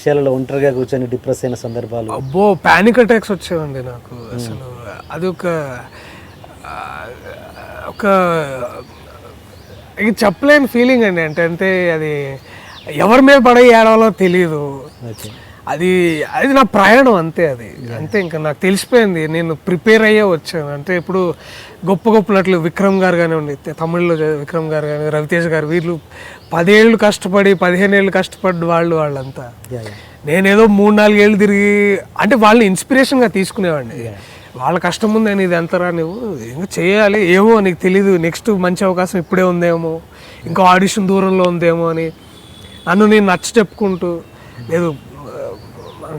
విషయాలలో ఒంటరిగా కూర్చొని డిప్రెస్ అయిన సందర్భాలు? అబ్బో, ప్యానిక్ అటాక్స్ వచ్చేవండి నాకు. అసలు అది ఒక చెప్పలేని ఫీలింగ్ అండి. అంటే అది ఎవరి మీద పడే ఏడవాలో తెలియదు. అది నా ప్రయాణం అంతే. అంతే, ఇంకా నాకు తెలిసిపోయింది. నేను ప్రిపేర్ అయ్యే వచ్చాను. అంటే ఇప్పుడు గొప్ప నటులు విక్రమ్ గారు కానివ్వండి, తమిళ్లో విక్రమ్ గారు కానీ, రవితేజ గారు, వీళ్ళు 10 ఏళ్ళు కష్టపడి 15 ఏళ్ళు కష్టపడ్డ వాళ్ళంతా. నేనేదో 3-4 ఏళ్ళు తిరిగి, అంటే వాళ్ళని ఇన్స్పిరేషన్గా తీసుకునేవాడిని. వాళ్ళ కష్టం ఉంది అని ఇది ఎంతరా, నువ్వు ఇంకా చేయాలి, ఏమో నీకు తెలీదు, నెక్స్ట్ మంచి అవకాశం ఇప్పుడే ఉందేమో, ఇంకా ఆడిషన్ దూరంలో ఉందేమో అని నన్ను నేను నచ్చ చెప్పుకుంటూ, లేదు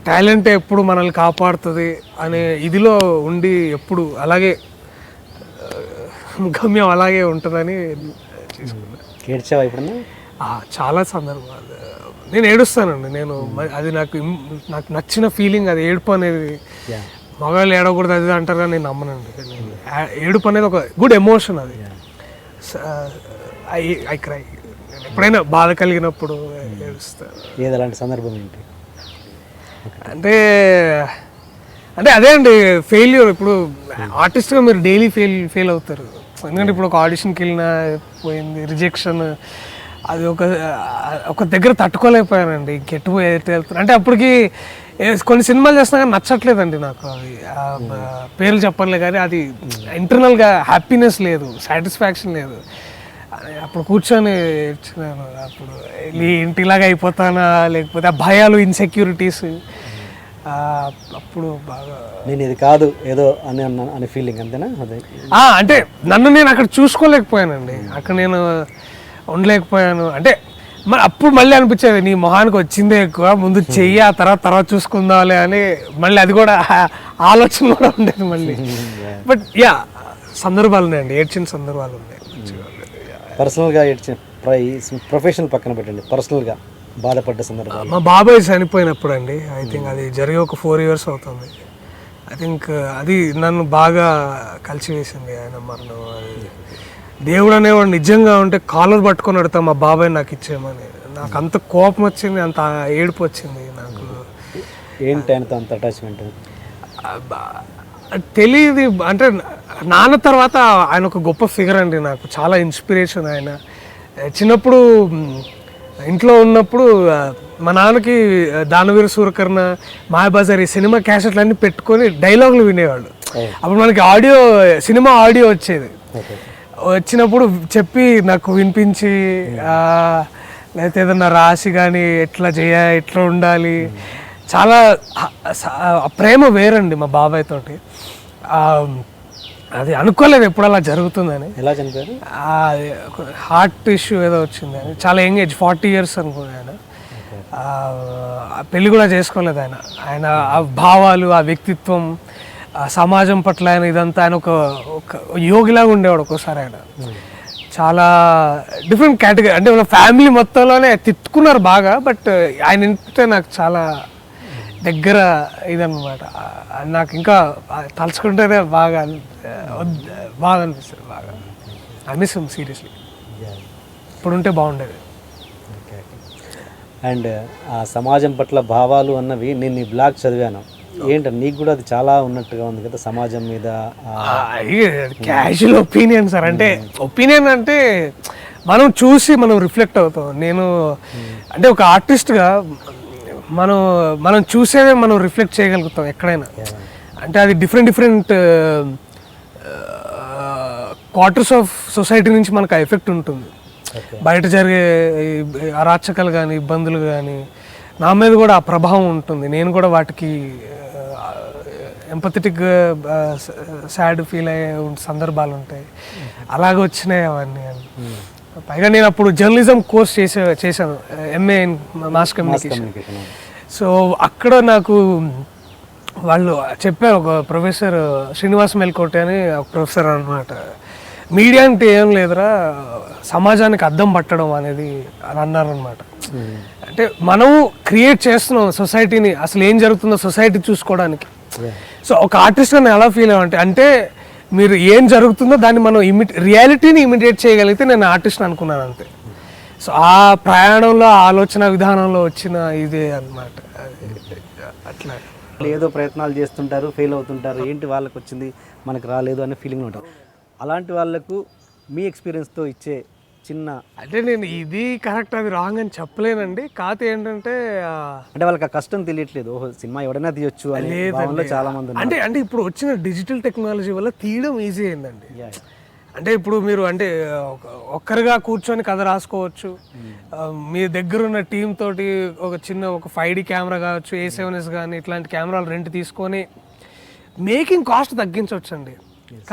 టాలెంట్ ఎప్పుడు మనల్ని కాపాడుతుంది అనే ఇదిలో ఉండి ఎప్పుడు అలాగే గమ్యం అలాగే ఉంటుందని ఏడ్చావా ఎప్పుడన్నా? చాలా సందర్భాలు నేను ఏడుస్తానండి. అది నాకు నచ్చిన ఫీలింగ్. అది ఏడుపు అనేది, మగవాళ్ళు ఏడవకూడదు అది అంటారు కానీ నేను నమ్మనండి. ఏడుపు అనేది ఒక గుడ్ ఎమోషన్. అది ఐ క్రై. ఎప్పుడైనా బాధ కలిగినప్పుడు ఏడుస్తాను. ఏది అలాంటి సందర్భం ఏంటి? అంటే అదే అండి, ఫెయిల్యూర్. ఇప్పుడు ఆర్టిస్ట్గా మీరు డైలీ ఫెయిల్ అవుతారు. ఎందుకంటే ఇప్పుడు ఒక ఆడిషన్కి వెళ్ళినా పోయింది, రిజెక్షన్, అది ఒక దగ్గర తట్టుకోలేకపోయానండి. ఇంకెట్టు వెళ్తాను అంటే అప్పటికి కొన్ని సినిమాలు చేస్తున్నా కానీ నచ్చట్లేదండి నాకు. అవి పేర్లు చెప్పలే కానీ అది ఇంటర్నల్గా హ్యాపీనెస్ లేదు, సాటిస్ఫాక్షన్ లేదు. అప్పుడు కూర్చొని ఏడ్చినాను. అప్పుడు ఇంటిలాగా అయిపోతానా, లేకపోతే ఆ భయాలు, ఇన్సెక్యూరిటీస్, అప్పుడు బాగా నేను ఇది కాదు ఏదో అనే ఫీలింగ్ అంతేనా? అదే అంటే నన్ను నేను అక్కడ చూసుకోలేకపోయానండి. అక్కడ నేను ఉండలేకపోయాను. అంటే మరి అప్పుడు మళ్ళీ అనిపించేది, నీ మొహానికి వచ్చిందే ఎక్కువ, ముందు చెయ్యి, ఆ తర్వాత చూసుకుందాంలే అని మళ్ళీ అది కూడా ఆలోచన కూడా ఉండేది మళ్ళీ. బట్ సందర్భాలు ఉన్నాయండి, ఏడ్చిన సందర్భాలు ఉన్నాయి. పర్సనల్గా ఏడ్చిన, ప్రొఫెషనల్ పక్కన పెట్టండి, పర్సనల్గా బాధపడ్డ సందర్భాలు. మా బాబాయ్ చనిపోయినప్పుడు అండి, ఐ థింక్ అది జరిగి ఒక 4 years అవుతుంది. ఐ థింక్ అది నన్ను బాగా కలిసివేసింది, ఆయన మరణం. దేవుడు అనేవాడు నిజంగా ఉంటే కాలర్ పట్టుకొని అడుగుతా మా బాబాయ్ నాకు ఇచ్చేయమని. నాకు అంత కోపం వచ్చింది, అంత ఏడుపు వచ్చింది నాకు. ఏంటి ఆయనతో అంత అటాచ్మెంట్? తెలియదు. అంటే నాన్న తర్వాత ఆయన ఒక గొప్ప ఫిగర్ అండి, నాకు చాలా ఇన్స్పిరేషన్. ఆయన చిన్నప్పుడు ఇంట్లో ఉన్నప్పుడు మా నాన్నకి దానవీర సూరకర్ణ, మాయాబజార్ ఈ సినిమా క్యాసెట్లు అన్నీ పెట్టుకొని డైలాగులు వినేవాళ్ళు. అప్పుడు మనకి సినిమా ఆడియో వచ్చేది. వచ్చినప్పుడు చెప్పి నాకు వినిపించి, లేకపోతే ఏదన్నా రాసి కానీ ఎట్లా చేయాలి, ఎట్లా ఉండాలి, చాలా ప్రేమ వేరండి మా బాబాయ్ తోటి. అది అనుకోలేదు ఎప్పుడు అలా జరుగుతుందని. ఎలా చనిపోయారు? హార్ట్ ఇష్యూ ఏదో వచ్చింది అని, చాలా యంగ్ ఏజ్, 40 years అనుకున్నాను. ఆయన పెళ్ళి కూడా చేసుకోలేదు. ఆయన ఆ భావాలు, ఆ వ్యక్తిత్వం, సమాజం పట్ల ఆయన ఇదంతా, ఆయన ఒక యోగిలాగా ఉండేవాడు. ఒక్కోసారి ఆయన చాలా డిఫరెంట్ కేటగిరీ. అంటే మన ఫ్యామిలీ మొత్తంలోనే తిట్టుకున్నారు బాగా, బట్ ఆయన ఇంటే నాకు చాలా దగ్గర ఇదన్నమాట. నాకు ఇంకా తలుచుకుంటేనే బాగా అనిపిస్తుంది. బాగా ఐ మిస్ హిమ్ సీరియస్లీ. ఇప్పుడు ఉంటే బాగుండేది. అండ్ ఆ సమాజం పట్ల భావాలు అన్నవి నేను ఈ బ్లాగ్ చదివాను. ఏంటంటే నీకు కూడా అది చాలా ఉన్నట్టుగా ఉంది కదా సమాజం మీద. Casual opinion sir. అంటే ఒపీనియన్ అంటే మనం చూసి మనం రిఫ్లెక్ట్ అవుతాం. నేను అంటే ఒక ఆర్టిస్ట్గా మనం చూసేదే మనం రిఫ్లెక్ట్ చేయగలుగుతాం ఎక్కడైనా. అంటే అది డిఫరెంట్ క్వార్టర్స్ ఆఫ్ సొసైటీ నుంచి మనకు ఆ ఎఫెక్ట్ ఉంటుంది. బయట జరిగే అరాచకాలు కానీ, ఇబ్బందులు కానీ నా మీద కూడా ఆ ప్రభావం ఉంటుంది. నేను కూడా వాటికి ఎంపథెటిక్గా సాడ్ ఫీల్ అయ్యే సందర్భాలు ఉంటాయి. అలాగే వచ్చినాయి అవన్నీ. పైగా నేను అప్పుడు జర్నలిజం కోర్స్ చేశాను, MA in mass communication. So అక్కడ నాకు వాళ్ళు చెప్పారు, ఒక ప్రొఫెసర్ శ్రీనివాస్ మెల్కోటే అని ఒక ప్రొఫెసర్ అనమాట, మీడియా అంటే ఏం లేదురా, సమాజానికి అద్దం పట్టడం అనేది అని అన్నారనమాట. అంటే మనం క్రియేట్ చేస్తున్నాం సొసైటీని, అసలు ఏం జరుగుతుందో సొసైటీ చూసుకోవడానికి. సో ఒక ఆర్టిస్ట్గా నేను ఎలా ఫీల్ అంటే మీరు ఏం జరుగుతుందో దాన్ని మనం రియాలిటీని ఇమిడియేట్ చేయగలిగితే నేను ఆర్టిస్ట్ అనుకున్నాను అంతే. సో ఆ ప్రయాణంలో, ఆలోచన విధానంలో వచ్చిన ఇదే అన్నమాట. అట్లా ఏదో ప్రయత్నాలు చేస్తుంటారు, ఫెయిల్ అవుతుంటారు, ఏంటి వాళ్ళకి వచ్చింది మనకు రాలేదు అనే ఫీలింగ్ ఉంటారు. అలాంటి వాళ్ళకు మీ ఎక్స్పీరియన్స్తో ఇచ్చే చిన్న, అంటే నేను ఇది కరెక్ట్ అది రాంగ్ అని చెప్పలేనండి. కాకపోతే ఏంటంటే అంటే వాళ్ళకి ఆ కష్టం తెలియట్లేదు, ఓహో సినిమా ఎవడైనా తీయొచ్చు అనే భావనలో చాలా మంది ఉన్నారు. అంటే ఇప్పుడు వచ్చిన డిజిటల్ టెక్నాలజీ వల్ల తీయడం ఈజీ అయిందండి. Yeah. అంటే ఇప్పుడు మీరు అంటే ఒక్కరిగా కూర్చొని కథ రాసుకోవచ్చు. మీ దగ్గర ఉన్న టీం తోటి ఒక 5D కెమెరా కావచ్చు, A7S కానీ ఇట్లాంటి కెమెరాలు రెంట్ తీసుకొని మేకింగ్ కాస్ట్ తగ్గించవచ్చు అండి. కానీ